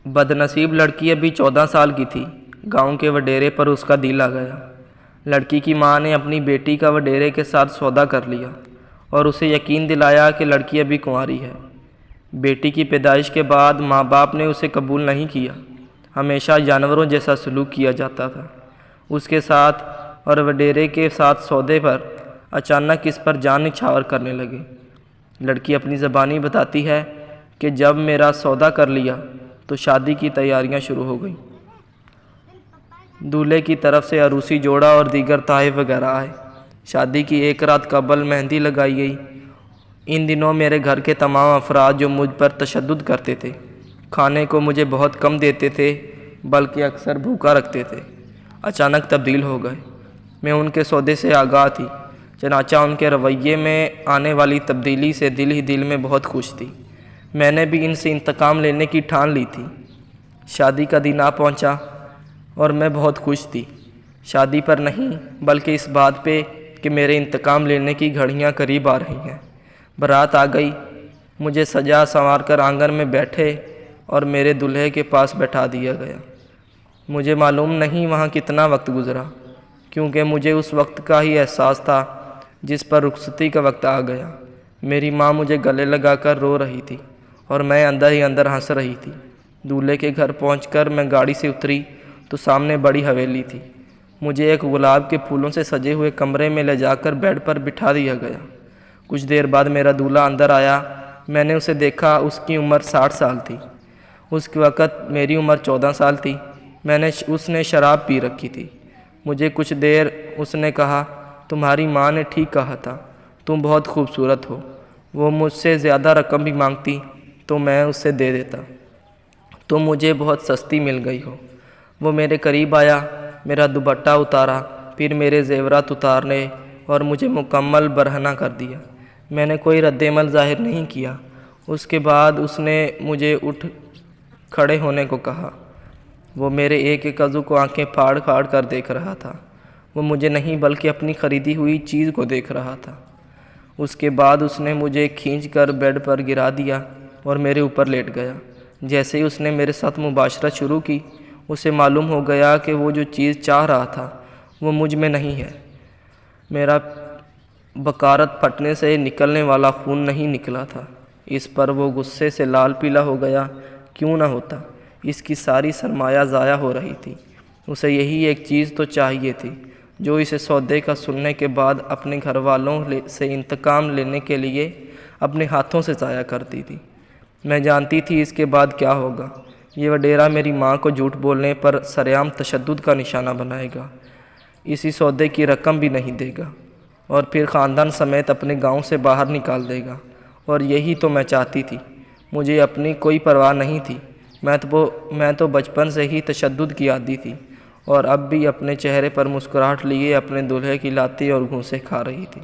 بدنصیب لڑکی ابھی 14 سال کی تھی۔ گاؤں کے وڈیرے پر اس کا دل آ گیا۔ لڑکی کی ماں نے اپنی بیٹی کا وڈیرے کے ساتھ سودا کر لیا اور اسے یقین دلایا کہ لڑکی ابھی کنواری ہے۔ بیٹی کی پیدائش کے بعد ماں باپ نے اسے قبول نہیں کیا۔ ہمیشہ جانوروں جیسا سلوک کیا جاتا تھا اس کے ساتھ، اور وڈیرے کے ساتھ سودے پر اچانک اس پر جان نچھاور کرنے لگے۔ لڑکی اپنی زبانی بتاتی ہے کہ جب میرا سودا کر لیا تو شادی کی تیاریاں شروع ہو گئیں۔ دولہے کی طرف سے عروسی جوڑا اور دیگر تحائف وغیرہ آئے۔ شادی کی ایک رات قبل مہندی لگائی گئی۔ ان دنوں میرے گھر کے تمام افراد جو مجھ پر تشدد کرتے تھے، کھانے کو مجھے بہت کم دیتے تھے بلکہ اکثر بھوکا رکھتے تھے، اچانک تبدیل ہو گئے۔ میں ان کے سودے سے آگاہ تھی، چنانچہ ان کے رویے میں آنے والی تبدیلی سے دل ہی دل میں بہت خوش تھی۔ میں نے بھی ان سے انتقام لینے کی ٹھان لی تھی۔ شادی کا دن آ پہنچا اور میں بہت خوش تھی، شادی پر نہیں بلکہ اس بات پہ کہ میرے انتقام لینے کی گھڑیاں قریب آ رہی ہیں۔ بارات آ گئی، مجھے سجا سنوار کر آنگن میں بیٹھے اور میرے دولہے کے پاس بیٹھا دیا گیا۔ مجھے معلوم نہیں وہاں کتنا وقت گزرا، کیونکہ مجھے اس وقت کا ہی احساس تھا جس پر رخصتی کا وقت آ گیا۔ میری ماں مجھے گلے لگا کر رو رہی تھی اور میں اندر ہی اندر ہنس رہی تھی۔ دولہے کے گھر پہنچ کر میں گاڑی سے اتری تو سامنے بڑی حویلی تھی۔ مجھے ایک گلاب کے پھولوں سے سجے ہوئے کمرے میں لے جا کر بیڈ پر بٹھا دیا گیا۔ کچھ دیر بعد میرا دولہا اندر آیا۔ میں نے اسے دیکھا، اس کی عمر 60 سال تھی۔ اس وقت میری عمر 14 سال تھی۔ اس نے شراب پی رکھی تھی۔ مجھے کچھ دیر اس نے کہا، تمہاری ماں نے ٹھیک کہا تھا، تم بہت خوبصورت ہو۔ وہ مجھ سے زیادہ رقم بھی مانگتی تو میں اسے دے دیتا، تم مجھے بہت سستی مل گئی ہو۔ وہ میرے قریب آیا، میرا دوپٹہ اتارا، پھر میرے زیورات اتارنے اور مجھے مکمل برہنہ کر دیا۔ میں نے کوئی رد عمل ظاہر نہیں کیا۔ اس کے بعد اس نے مجھے اٹھ کھڑے ہونے کو کہا۔ وہ میرے ایک ایک عضو کو آنکھیں پھاڑ پھاڑ کر دیکھ رہا تھا۔ وہ مجھے نہیں بلکہ اپنی خریدی ہوئی چیز کو دیکھ رہا تھا۔ اس کے بعد اس نے مجھے کھینچ کر بیڈ پر گرا دیا اور میرے اوپر لیٹ گیا۔ جیسے ہی اس نے میرے ساتھ مباشرت شروع کی، اسے معلوم ہو گیا کہ وہ جو چیز چاہ رہا تھا وہ مجھ میں نہیں ہے۔ میرا بکارت پھٹنے سے نکلنے والا خون نہیں نکلا تھا۔ اس پر وہ غصے سے لال پیلا ہو گیا۔ کیوں نہ ہوتا، اس کی ساری سرمایہ ضائع ہو رہی تھی۔ اسے یہی ایک چیز تو چاہیے تھی جو اسے سودے کا سننے کے بعد اپنے گھر والوں سے انتقام لینے کے لیے اپنے ہاتھوں سے ضائع کرتی تھی۔ میں جانتی تھی اس کے بعد کیا ہوگا۔ یہ وڈیرا میری ماں کو جھوٹ بولنے پر سرعام تشدد کا نشانہ بنائے گا، اسی سودے کی رقم بھی نہیں دے گا اور پھر خاندان سمیت اپنے گاؤں سے باہر نکال دے گا۔ اور یہی تو میں چاہتی تھی۔ مجھے اپنی کوئی پرواہ نہیں تھی۔ میں تو بچپن سے ہی تشدد کی عادی تھی اور اب بھی اپنے چہرے پر مسکراہٹ لیے اپنے دولہے کی لاتی اور گھونسے کھا رہی تھی۔